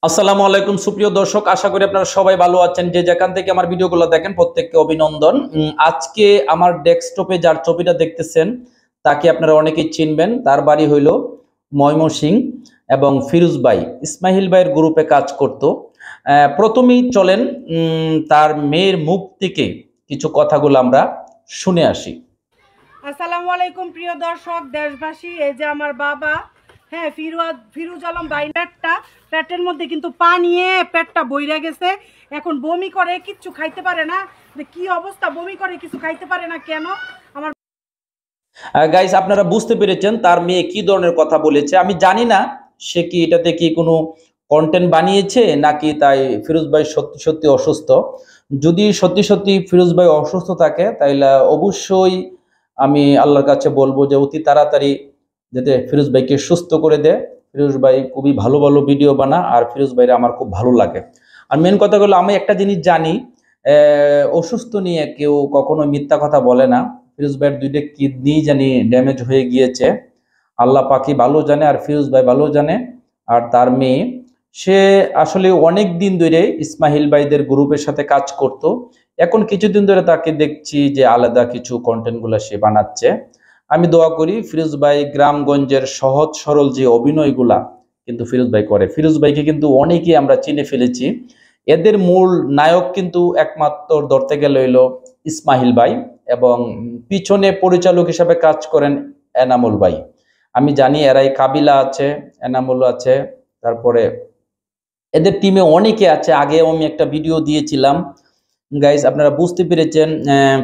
আসসালামু আলাইকুম সুপ্রিয় দর্শক, আশা করি আপনারা সবাই ভালো আছেন। যে যেখান থেকে আমার ভিডিওগুলো দেখেন প্রত্যেককে অভিনন্দন। আজকে আমার ডেস্কটপে যার ছবিটা দেখতেছেন তাকে আপনারা অনেকেই চিনবেন। তার বাড়ি হইল ময়মনসিংহ এবং ফিরোজ ভাই ইসমাইল ভাইয়ের গ্রুপে কাজ করত। প্রথমেই চলেন তার মেয়ের মুখ থেকে কিছু কথাগুলো আমরা শুনে আসি। আসসালামু আলাইকুম প্রিয় দর্শক দেশবাসী, এই যে আমার বাবা, হ্যাঁ ফিরোজ আলম বাইনারটা পেটের মধ্যে কিন্তু পানিয়ে পেটটা বইরা গেছে। এখন বমি করে, কিচ্ছু খাইতে পারে না। কি অবস্থা, বমি করে, কিছু খাইতে পারে না কেন? আমার গাইস, আপনারা বুঝতে পেরেছেন তার মেয়ে কি ধরনের কথা বলেছে। আমি জানি না সে কি এটাতে কি কোনো কন্টেন্ট বানিয়েছে নাকি তাই ফিরোজ ভাই সত্যি সত্যি অসুস্থ। যদি সত্যি সত্যি ফিরোজ ভাই অসুস্থ থাকে তাইলে অবশ্যই আমি আল্লাহর কাছে বলবো যে অতি তাড়াতাড়ি যাতে ফিরোজ ভাইকে সুস্থ করে দেয়। ফিরোজ ভাই খুবই ভালো ভালো ভিডিও বানা, আর ফিরোজ ভাইরা আমার খুব ভালো লাগে। আর মেন কথা হলো, আমি একটা জিনিস জানি, অসুস্থ নিয়ে কেউ কখনো মিথ্যা কথা বলে না। ফিরোজ ভাইয়ের দুইটা কিডনি জানি ড্যামেজ হয়ে গিয়েছে, আল্লাহ পাকি ভালো জানে আর ফিরোজ ভাই ভালো জানে। আর তার মেয়ে, সে আসলে অনেক দিন ধরে ইসমাইল ভাইদের গ্রুপের সাথে কাজ করত। এখন কিছুদিন ধরে তাকে দেখছি যে আলাদা কিছু কন্টেন্ট গুলা সে বানাচ্ছে। আমি দোয়া করি ফিরোজ ভাই গ্রামগঞ্জের সহজ সরল যে অভিনয়গুলা কিন্তু ফিরোজ ভাই করে। ফিরোজ ভাইকে কিন্তু অনেকেই আমরা চিনে ফেলেছি। এদের মূল নায়ক কিন্তু একমাত্র ধরতে গেলে হইল ইসমাইল ভাই, এবং পিছনে পরিচালক হিসাবে কাজ করেন এনামুল ভাই। আমি জানি এরাই কাবিলা আছে, এনামুল আছে, তারপরে এদের টিমে অনেকে আছে। আগেও আমি একটা ভিডিও দিয়েছিলাম। গাইস, আপনারা বুঝতে পেরেছেন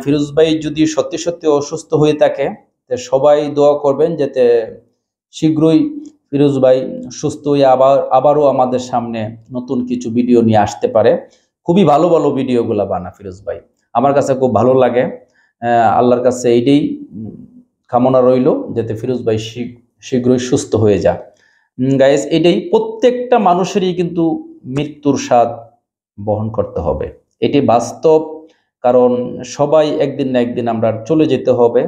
ফিরোজ ভাই যদি সত্যি সত্যি অসুস্থ হয়ে থাকে সবাই দোয়া করবেন যাতে শীঘ্রই ফিরোজ ভাই সুস্থ হয়ে আবারও আমাদের সামনে নতুন কিছু ভিডিও নিয়ে আসতে পারে। খুবই ভালো ভালো ভিডিওগুলা বানা ফিরোজ ভাই, আমার কাছে খুব ভালো লাগে। আল্লাহর কাছে এইটাই কামনা রইল যাতে ফিরোজ ভাই শীঘ্রই সুস্থ হয়ে যায়। গাইস, এটাই প্রত্যেকটা মানুষেরই কিন্তু মৃত্যুর স্বাদ বহন করতে হবে, এটি বাস্তব। কারণ সবাই একদিন না একদিন আমরা চলে যেতে হবে।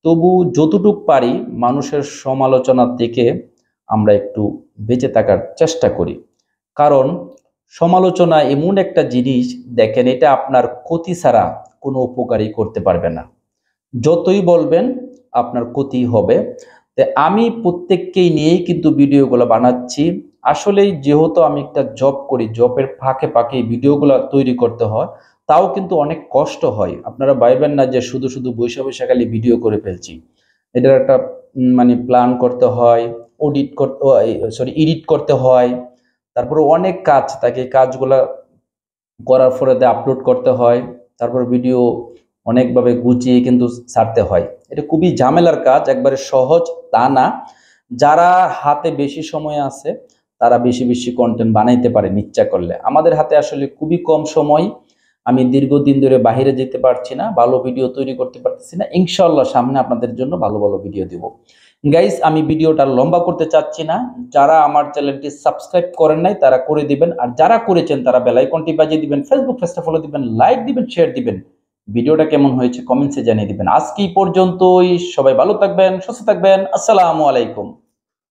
তবু যতটুক পারি মানুষের সমালোচনা থেকে আমরা একটু বেঁচে থাকার চেষ্টা করি। কারণ সমালোচনা এমন একটা জিনিস, দেখেন, এটা আপনার ক্ষতি ছাড়া কোনো উপকারই করতে পারবে না। যতই বলবেন আপনার ক্ষতি হবে। আমি প্রত্যেককেই নিয়েই কিন্তু ভিডিওগুলো বানাচ্ছি। আসলেই যেহেতু আমি একটা জব করি, জবের ফাঁকে ফাঁকে ভিডিওগুলো তৈরি করতে হয়, তাও কিন্তু অনেক কষ্ট হয়। আপনারা ভাইবেন না যে শুধু শুধু বৈশা বৈশা খালি ভিডিও করে ফেলছি। এটার একটা মানে প্ল্যান করতে হয়, এডিট করতে হয়, তারপরে অনেক কাজ থাকে। কাজগুলা করার পরে আপলোড করতে হয়, তারপর ভিডিও অনেকভাবে গুছিয়ে কিন্তু ছাড়তে হয়। এটা খুবই ঝামেলার কাজ, একবারে সহজ তা না। যারা হাতে বেশি সময় আছে তারা বেশি বেশি কন্টেন্ট বানাইতে পারে ইচ্ছা করলে। আমাদের হাতে আসলে খুবই কম সময়। আমি দীর্ঘদিন ধরে বাইরে যেতে পারছি না, ভালো ভিডিও তৈরি করতে পারতেছি না। ইনশাআল্লাহ সামনে আপনাদের জন্য ভালো ভালো ভিডিও দিব। গাইস, আমি ভিডিওটা লম্বা করতে চাচ্ছি না। যারা আমার চ্যানেলটি সাবস্ক্রাইব করেন নাই তারা করে দিবেন, আর যারা করেছেন তারা বেল আইকনটি বাজিয়ে দিবেন, ফেসবুক পেজটা ফলো দিবেন, লাইক দিবেন, শেয়ার দিবেন। ভিডিওটা কেমন হয়েছে কমেন্টসে জানিয়ে দিবেন। আজকে এই পর্যন্তই, সবাই ভালো থাকবেন, সুস্থ থাকবেন। আসসালামু আলাইকুম।